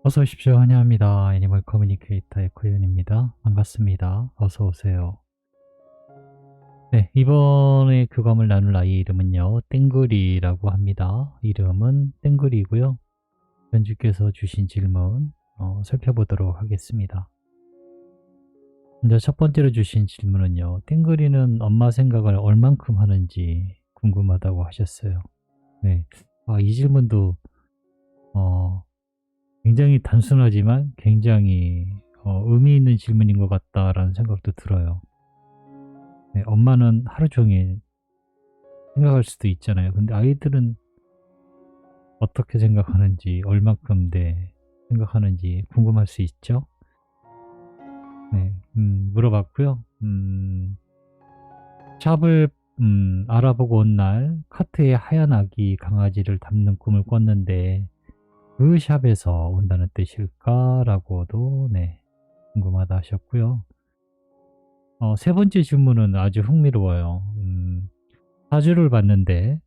어서 오십시오. 환영합니다. 애니멀 커뮤니케이터의 코윤입니다. 반갑습니다. 어서 오세요. 네, 이번에 교감을 나눌 아이 이름은요, 땡글이라고 합니다. 이름은 땡글이고요. 연주께서 주신 질문 살펴보도록 하겠습니다. 먼저 첫 번째로 주신 질문은요, 땡글이는 엄마 생각을 얼만큼 하는지 궁금하다고 하셨어요. 네, 이 질문도 굉장히 단순하지만 굉장히 의미 있는 질문인 것 같다라는 생각도 들어요. 네, 엄마는 하루 종일 생각할 수도 있잖아요. 근데 아이들은 어떻게 생각하는지, 얼마큼 생각하는지 궁금할 수 있죠? 네, 물어봤고요. 샵을 알아보고 온 날 카트에 하얀 아기 강아지를 담는 꿈을 꿨는데 그 샵에서 온다는 뜻일까라고도 궁금하다 하셨고요. 세 번째 질문은 아주 흥미로워요. 사주를 봤는데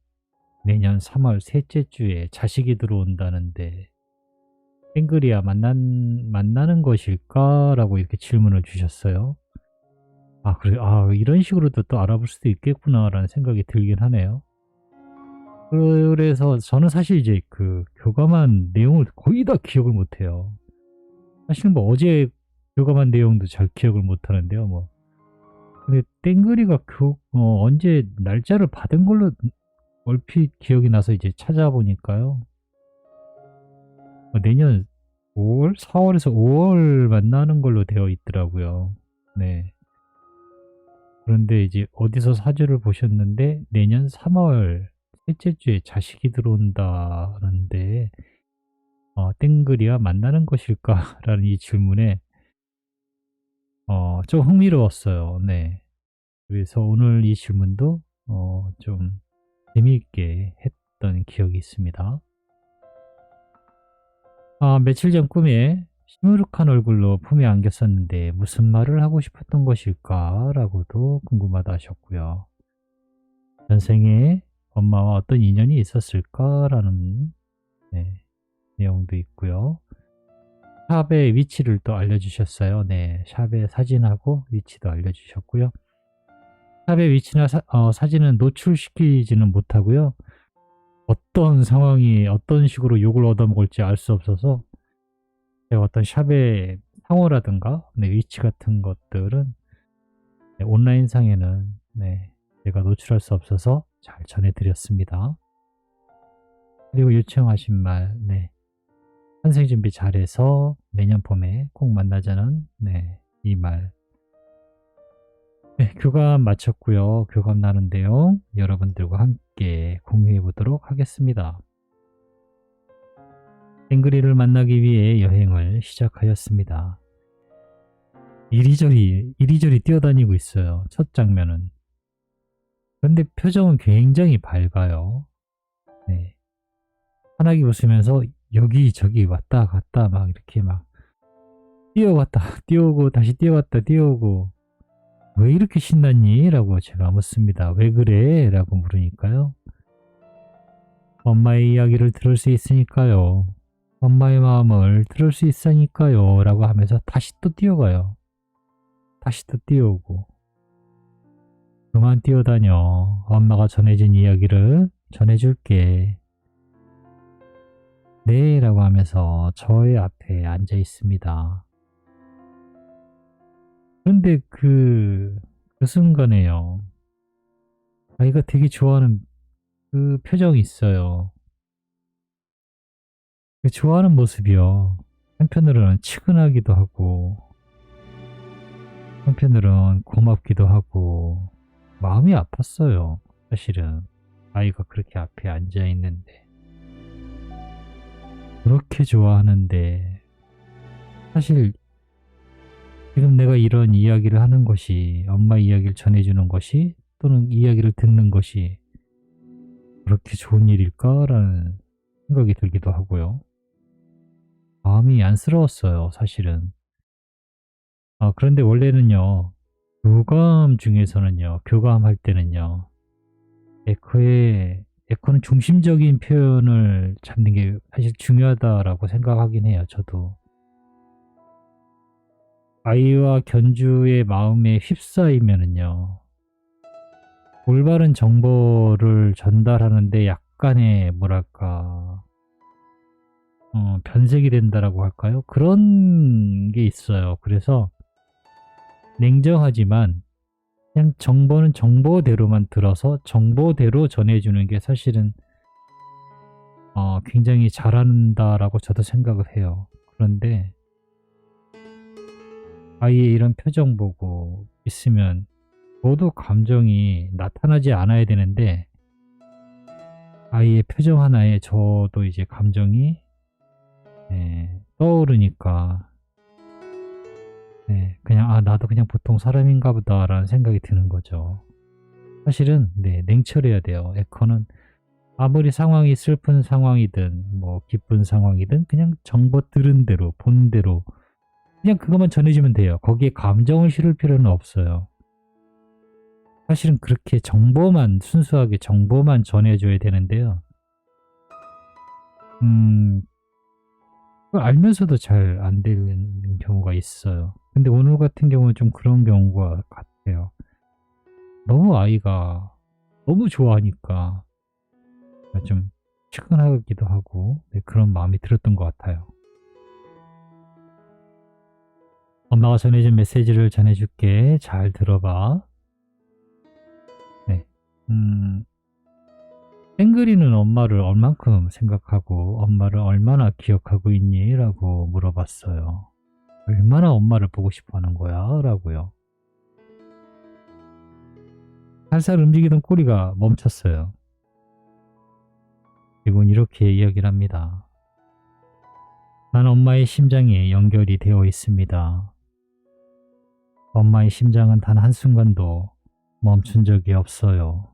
내년 3월 셋째 주에 자식이 들어온다는데 땡글이야 만나는 것일까라고 이렇게 질문을 주셨어요. 그래, 이런 식으로도 또 알아볼 수도 있겠구나라는 생각이 들긴 하네요. 그래서 저는 사실 이제 그 교감한 내용을 거의 다 기억을 못해요. 사실 뭐 어제 교감한 내용도 잘 기억을 못하는데요. 근데 땡글이가 언제 날짜를 받은 걸로 얼핏 기억이 나서 이제 찾아보니까요. 내년 5월? 4월에서 5월 만나는 걸로 되어 있더라고요. 네. 그런데 이제 어디서 사주를 보셨는데 내년 3월 셋째 주에 자식이 들어온다는데 땡글이와 만나는 것일까라는 이 질문에 좀 흥미로웠어요. 네. 그래서 오늘 이 질문도 좀 재미있게 했던 기억이 있습니다. 며칠 전 꿈에 시무룩한 얼굴로 품에 안겼었는데 무슨 말을 하고 싶었던 것일까? 라고도 궁금하다 하셨고요. 전생에 엄마와 어떤 인연이 있었을까? 라는 내용도 있고요. 샵의 위치를 또 알려주셨어요. 네, 샵의 사진하고 위치도 알려주셨고요. 샵의 위치나 사진은 노출시키지는 못하고요. 어떤 상황이 어떤 식으로 욕을 얻어먹을지 알 수 없어서 제가 어떤 샵의 상호라든가 위치 같은 것들은 온라인상에는 제가 노출할 수 없어서 잘 전해드렸습니다. 그리고 요청하신 말, 환생 준비 잘해서 내년 봄에 꼭 만나자는 이 말. 교감 마쳤고요. 교감 나눈 내용 여러분들과 함께 공유해 보도록 하겠습니다. 땡그리를 만나기 위해 여행을 시작하였습니다. 이리저리 뛰어다니고 있어요. 첫 장면은. 그런데 표정은 굉장히 밝아요. 네. 환하게 웃으면서 여기저기 왔다 갔다 막 이렇게 막 뛰어왔다 뛰어오고 다시 뛰어왔다 뛰어오고 왜 이렇게 신났니? 라고 제가 묻습니다. 왜 그래? 라고 물으니까요. 엄마의 이야기를 들을 수 있으니까요. 엄마의 마음을 들을 수 있으니까요. 라고 하면서 다시 또 뛰어가요. 다시 또 뛰어오고. 그만 뛰어다녀. 엄마가 전해준 이야기를 전해줄게. 네, 라고 하면서 저의 앞에 앉아 있습니다. 그런데 그 순간에요. 아이가 되게 좋아하는 그 표정이 있어요. 그 좋아하는 모습이요. 한편으로는 측은하기도 하고, 한편으로는 고맙기도 하고, 마음이 아팠어요. 사실은. 아이가 그렇게 앞에 앉아 있는데. 그렇게 좋아하는데, 사실 지금 내가 이런 이야기를 하는 것이, 엄마 이야기를 전해주는 것이, 또는 이야기를 듣는 것이 그렇게 좋은 일일까라는 생각이 들기도 하고요. 마음이 안쓰러웠어요, 사실은. 그런데 원래는요, 교감할 때는요, 에코에 에코는 중심적인 표현을 찾는 게 사실 중요하다라고 생각하긴 해요. 저도. 아이와 견주의 마음에 휩싸이면은요. 올바른 정보를 전달하는데 약간의 뭐랄까 변색이 된다라고 할까요? 그런 게 있어요. 그래서 냉정하지만 그냥 정보는 정보대로만 들어서 정보대로 전해주는 게 사실은 굉장히 잘한다라고 저도 생각을 해요. 그런데 아이의 이런 표정 보고 있으면 저도 감정이 나타나지 않아야 되는데 아이의 표정 하나에 저도 이제 감정이 떠오르니까 그냥 나도 그냥 보통 사람인가 보다라는 생각이 드는 거죠. 사실은 냉철해야 돼요. 에커는 아무리 상황이 슬픈 상황이든 뭐 기쁜 상황이든 그냥 정보 들은 대로 본 대로 그냥 그것만 전해주면 돼요. 거기에 감정을 실을 필요는 없어요. 사실은 그렇게 정보만 순수하게 정보만 전해줘야 되는데요. 그걸 알면서도 잘 안 되는 경우가 있어요. 근데 오늘 같은 경우는 좀 그런 경우가 같아요. 너무 아이가 너무 좋아하니까 좀 측은하기도 하고 그런 마음이 들었던 것 같아요. 엄마가 전해준 메시지를 전해줄게. 잘 들어봐. 네. 땡그리는 엄마를 얼만큼 생각하고 엄마를 얼마나 기억하고 있니? 라고 물어봤어요. 얼마나 엄마를 보고 싶어 하는 거야? 라고요. 살살 움직이던 꼬리가 멈췄어요. 그리고 이렇게 이야기를 합니다. 난 엄마의 심장에 연결이 되어 있습니다. 엄마의 심장은 단 한순간도 멈춘 적이 없어요.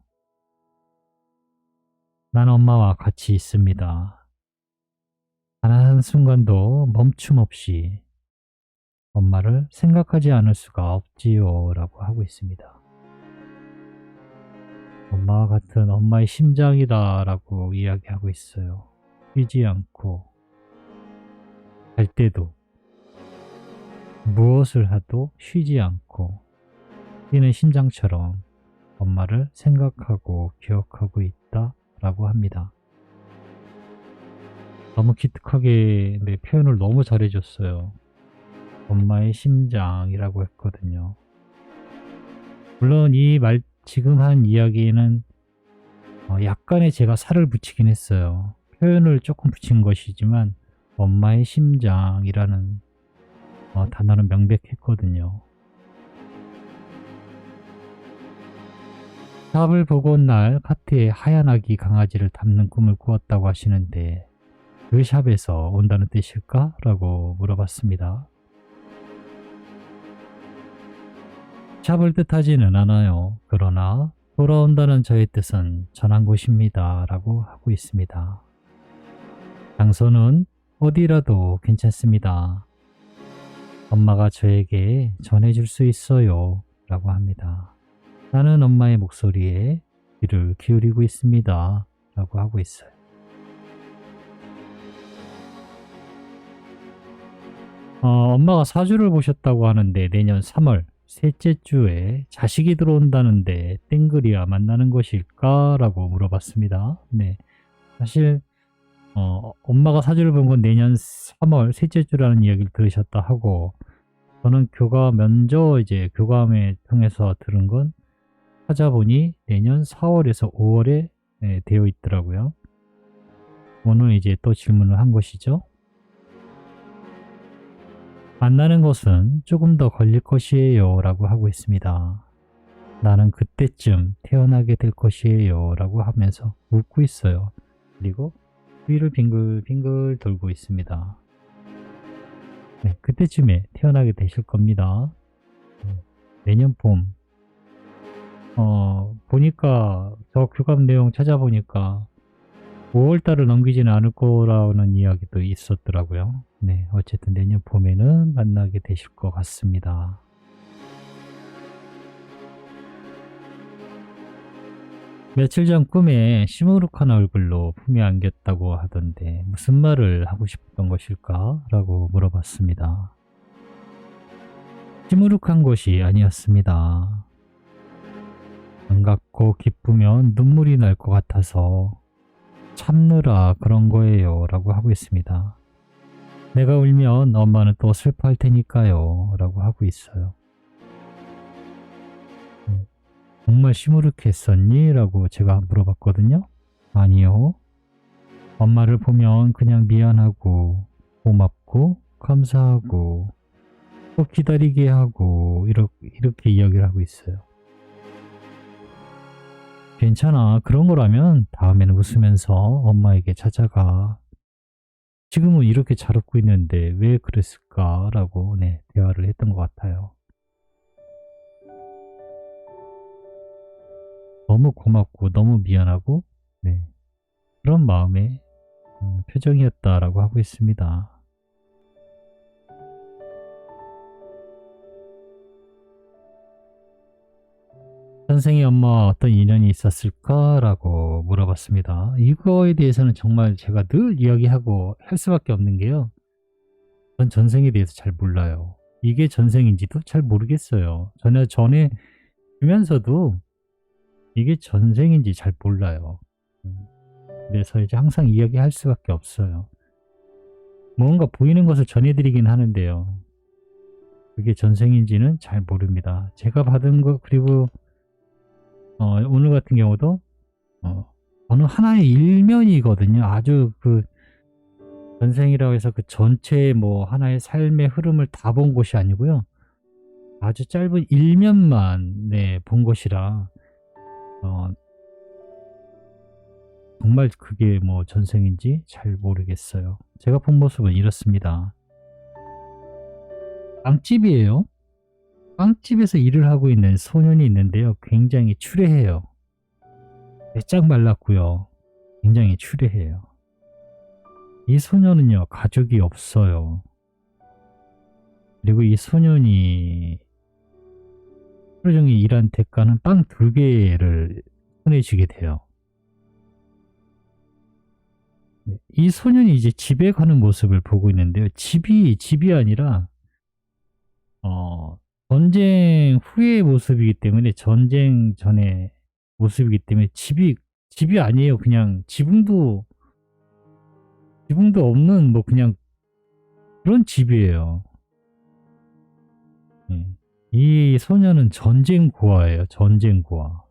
난 엄마와 같이 있습니다. 단 한순간도 멈춤 없이 엄마를 생각하지 않을 수가 없지요. 라고 하고 있습니다. 엄마와 같은 엄마의 심장이다 라고 이야기하고 있어요. 쉬지 않고 갈 때도 무엇을 하도 쉬지 않고 뛰는 심장처럼 엄마를 생각하고 기억하고 있다 라고 합니다. 너무 기특하게 표현을 너무 잘해줬어요. 엄마의 심장이라고 했거든요. 물론 이 말 지금 한 이야기는 약간의 제가 살을 붙이긴 했어요. 표현을 조금 붙인 것이지만 엄마의 심장이라는 단어는 명백했거든요. 샵을 보고 온 날 카트에 하얀 아기 강아지를 담는 꿈을 꾸었다고 하시는데 그 샵에서 온다는 뜻일까? 라고 물어봤습니다. 샵을 뜻하지는 않아요. 그러나 돌아온다는 저의 뜻은 전한 곳입니다. 라고 하고 있습니다. 장소는 어디라도 괜찮습니다. 엄마가 저에게 전해줄 수 있어요. 라고 합니다. 나는 엄마의 목소리에 귀를 기울이고 있습니다. 라고 하고 있어요. 엄마가 사주를 보셨다고 하는데 내년 3월 셋째 주에 자식이 들어온다는데 땡그리와 만나는 것일까? 라고 물어봤습니다. 네, 사실 엄마가 사주를 본 건 내년 3월 셋째 주라는 이야기를 들으셨다 하고 저는 먼저 이제 교감을 통해서 들은 건 찾아보니 내년 4월에서 5월에 되어 있더라고요. 오늘 이제 또 질문을 한 것이죠. 만나는 것은 조금 더 걸릴 것이에요 라고 하고 있습니다. 나는 그때쯤 태어나게 될 것이에요 라고 하면서 웃고 있어요. 그리고 위를 빙글빙글 돌고 있습니다. 네, 그때쯤에 태어나게 되실 겁니다. 내년 봄 보니까 저 교감 내용 찾아보니까 5월달을 넘기지는 않을 거라는 이야기도 있었더라고요. 네, 어쨌든 내년 봄에는 만나게 되실 것 같습니다. 며칠 전 꿈에 시무룩한 얼굴로 품에 안겼다고 하던데 무슨 말을 하고 싶었던 것일까? 라고 물어봤습니다. 시무룩한 것이 아니었습니다. 반갑고 기쁘면 눈물이 날 것 같아서 참느라 그런 거예요. 라고 하고 있습니다. 내가 울면 엄마는 또 슬퍼할 테니까요. 라고 하고 있어요. 정말 시무룩했었니? 라고 제가 물어봤거든요. 아니요. 엄마를 보면 그냥 미안하고 고맙고 감사하고 또 기다리게 하고 이렇게 이야기를 하고 있어요. 괜찮아. 그런 거라면 다음에는 웃으면서 엄마에게 찾아가. 지금은 이렇게 잘 웃고 있는데 왜 그랬을까라고 대화를 했던 것 같아요. 너무 고맙고 너무 미안하고 그런 마음의 표정이었다라고 하고 있습니다. 선생의 엄마와 어떤 인연이 있었을까라고 물어봤습니다. 이거에 대해서는 정말 제가 늘 이야기하고 할 수밖에 없는 게요. 전 전생에 대해서 잘 몰라요. 이게 전생인지도 잘 모르겠어요. 전에 주면서도 이게 전생인지 잘 몰라요. 그래서 이제 항상 이야기할 수밖에 없어요. 뭔가 보이는 것을 전해드리긴 하는데요. 그게 전생인지는 잘 모릅니다. 제가 받은 거 그리고 오늘 같은 경우도 어느 하나의 일면이거든요. 아주 그 전생이라고 해서 그 전체 뭐 하나의 삶의 흐름을 다 본 것이 아니고요. 아주 짧은 일면만 본 것이라 정말 그게 뭐 전생인지 잘 모르겠어요. 제가 본 모습은 이렇습니다. 빵집이에요. 빵집에서 일을 하고 있는 소년이 있는데요. 굉장히 추레해요. 배짝 말랐고요. 굉장히 추레해요. 이 소년은요, 가족이 없어요. 그리고 이 소년이 하루 종일 일한 대가는 빵 2개를 손에 쥐게 돼요. 이 소년이 이제 집에 가는 모습을 보고 있는데요. 집이 아니라 전쟁 후의 모습이기 때문에 전쟁 전의 모습이기 때문에 집이 아니에요. 그냥 지붕도 없는 뭐 그냥 그런 집이에요. 이 소녀는 전쟁 고아예요. 전쟁 고아.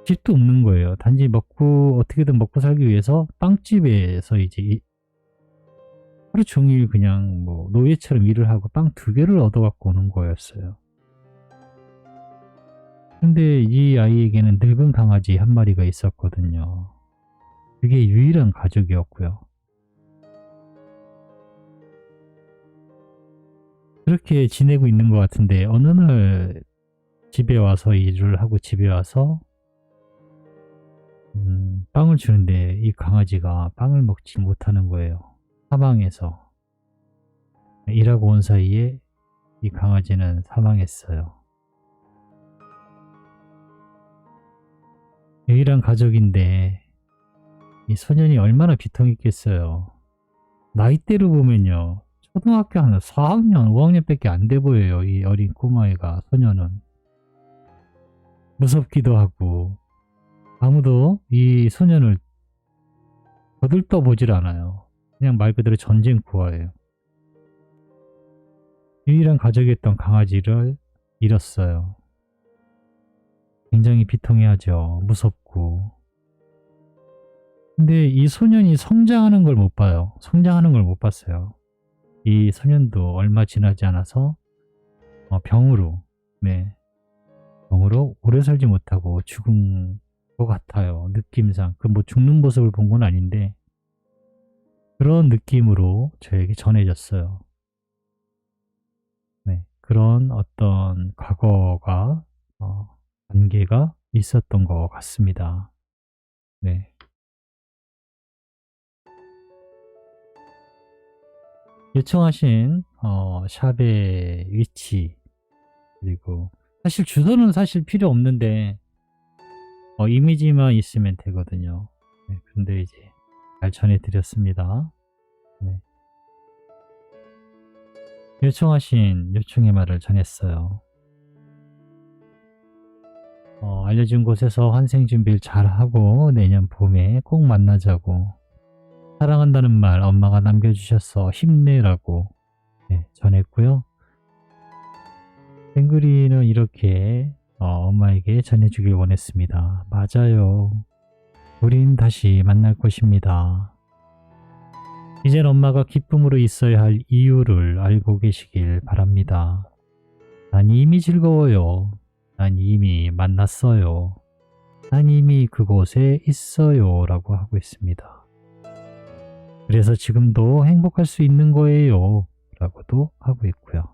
집도 없는 거예요. 단지 어떻게든 먹고 살기 위해서 빵집에서 이제 하루 종일 그냥 뭐 노예처럼 일을 하고 빵 2개를 얻어갖고 오는 거였어요. 근데 이 아이에게는 늙은 강아지 1마리가 있었거든요. 그게 유일한 가족이었고요. 그렇게 지내고 있는 것 같은데 어느 날 집에 와서 일을 하고 집에 와서 빵을 주는데 이 강아지가 빵을 먹지 못하는 거예요. 사망해서. 일하고 온 사이에 이 강아지는 사망했어요. 유일한 가족인데 이 소년이 얼마나 비통했겠어요. 나이대로 보면요. 초등학교 한 4학년, 5학년밖에 안 돼 보여요. 이 어린 꼬마애가, 소년은. 무섭기도 하고 아무도 이 소년을 거들떠보질 않아요. 그냥 말 그대로 전쟁 고아예요. 유일한 가족이었던 강아지를 잃었어요. 굉장히 비통해하죠. 무섭고. 근데 이 소년이 성장하는 걸 못 봐요. 성장하는 걸 못 봤어요. 이 소년도 얼마 지나지 않아서 병으로 오래 살지 못하고 죽은 것 같아요. 느낌상. 그 뭐 죽는 모습을 본 건 아닌데 그런 느낌으로 저에게 전해졌어요. 그런 어떤 과거가 관계가 있었던 것 같습니다. 요청하신 샵의 위치 그리고 사실 주소는 사실 필요 없는데 이미지만 있으면 되거든요. 네, 근데 이제 잘 전해드렸습니다. 네. 요청하신 요청의 말을 전했어요. 알려준 곳에서 환생 준비를 잘하고 내년 봄에 꼭 만나자고, 사랑한다는 말 엄마가 남겨주셨어, 힘내라고 전했고요. 땡그리는 이렇게 엄마에게 전해주길 원했습니다. 맞아요. 우린 다시 만날 것입니다. 이젠 엄마가 기쁨으로 있어야 할 이유를 알고 계시길 바랍니다. 난 이미 즐거워요. 난 이미 만났어요. 난 이미 그곳에 있어요. 라고 하고 있습니다. 그래서 지금도 행복할 수 있는 거예요. 라고도 하고 있고요.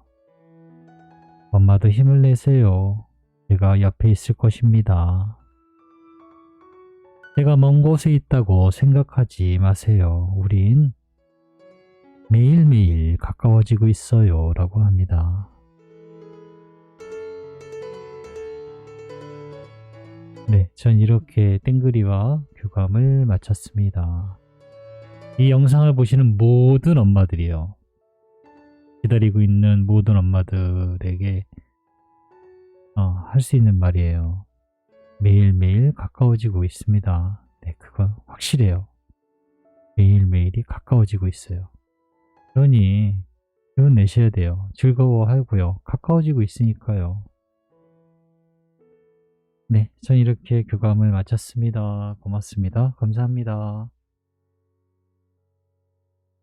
엄마도 힘을 내세요. 제가 옆에 있을 것입니다. 제가 먼 곳에 있다고 생각하지 마세요. 우린 매일매일 가까워지고 있어요. 라고 합니다. 네, 전 이렇게 땡그리와 교감을 마쳤습니다. 이 영상을 보시는 모든 엄마들이요, 기다리고 있는 모든 엄마들에게 할 수 있는 말이에요. 매일매일 가까워지고 있습니다. 네, 그건 확실해요. 매일매일이 가까워지고 있어요. 그러니 기운 내셔야 돼요. 즐거워하고요. 가까워지고 있으니까요. 네, 전 이렇게 교감을 마쳤습니다. 고맙습니다. 감사합니다.